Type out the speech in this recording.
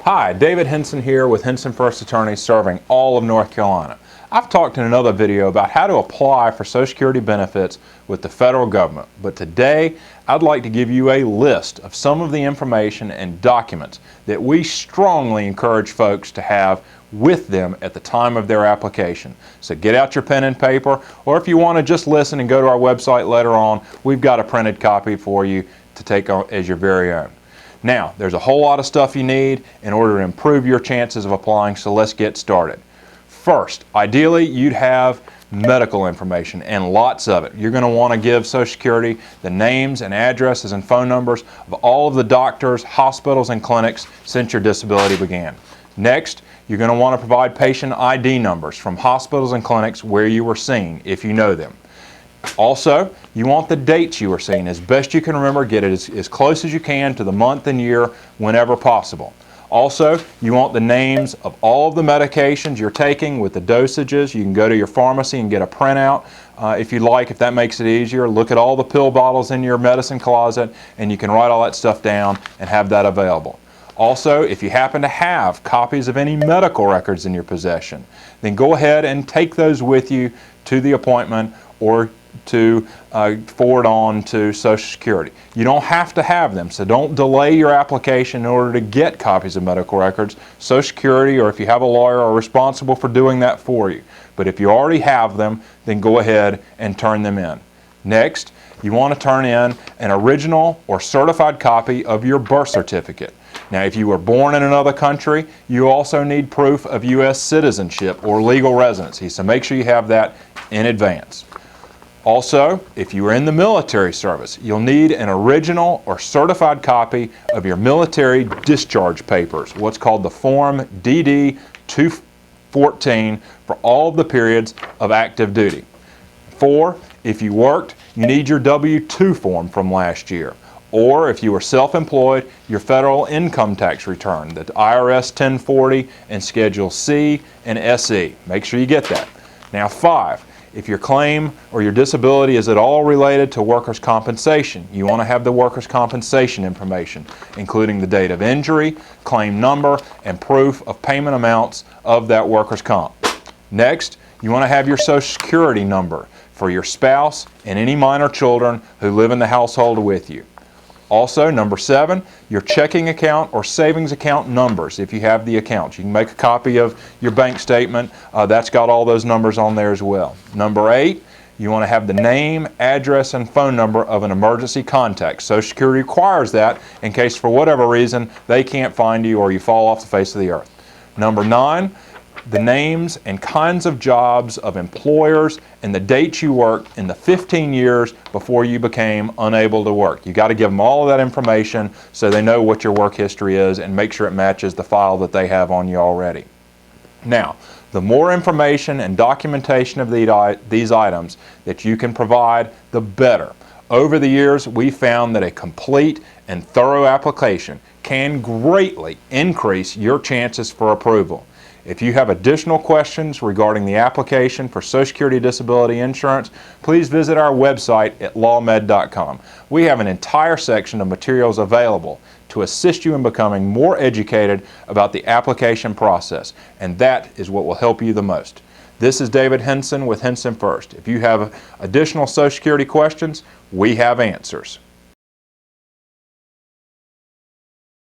Hi, David Henson here with HensonFuerst Attorneys serving all of North Carolina. I've talked in another video about how to apply for Social Security benefits with the federal government, but today I'd like to give you a list of some of the information and documents that we strongly encourage folks to have with them at the time of their application. So get out your pen and paper, or if you want to just listen and go to our website later on, we've got a printed copy for you to take as your very own. Now, there's a whole lot of stuff you need in order to improve your chances of applying, so let's get started. First, ideally, you'd have medical information, and lots of it. You're going to want to give Social Security the names and addresses and phone numbers of all of the doctors, hospitals, and clinics since your disability began. Next, you're going to want to provide patient ID numbers from hospitals and clinics where you were seen, if you know them. Also, you want the dates you were seen. As best you can remember, get it as close as you can to the month and year whenever possible. Also, you want the names of all of the medications you're taking with the dosages. You can go to your pharmacy and get a printout if you'd like, if that makes it easier. Look at all the pill bottles in your medicine closet, and you can write all that stuff down and have that available. Also, if you happen to have copies of any medical records in your possession, then go ahead and take those with you to the appointment or to forward on to Social Security. You don't have to have them, so don't delay your application in order to get copies of medical records. Social Security, or if you have a lawyer, are responsible for doing that for you. But if you already have them, then go ahead and turn them in. Next, you want to turn in an original or certified copy of your birth certificate. Now, if you were born in another country, you also need proof of U.S. citizenship or legal residency, so make sure you have that in advance. Also, if you are in the military service, you'll need an original or certified copy of your military discharge papers, what's called the Form DD-214 for all of the periods of active duty. 4, if you worked, you need your W-2 form from last year. Or if you were self-employed, your federal income tax return, the IRS 1040 and Schedule C and SE. Make sure you get that. Now 5, if your claim or your disability is at all related to workers' compensation, you want to have the workers' compensation information, including the date of injury, claim number, and proof of payment amounts of that workers' comp. Next, you want to have your Social Security number for your spouse and any minor children who live in the household with you. Also, number 7, your checking account or savings account numbers if you have the accounts. You can make a copy of your bank statement. That's got all those numbers on there as well. Number 8, you want to have the name, address, and phone number of an emergency contact. Social Security requires that in case for whatever reason they can't find you or you fall off the face of the earth. Number 9, the names and kinds of jobs of employers and the dates you worked in the 15 years before you became unable to work. You got to give them all of that information so they know what your work history is and make sure it matches the file that they have on you already. Now, the more information and documentation of these items that you can provide, the better. Over the years, we found that a complete and thorough application can greatly increase your chances for approval. If you have additional questions regarding the application for Social Security Disability Insurance, please visit our website at lawmed.com. We have an entire section of materials available to assist you in becoming more educated about the application process, and that is what will help you the most. This is David Henson with HensonFuerst. If you have additional Social Security questions, we have answers.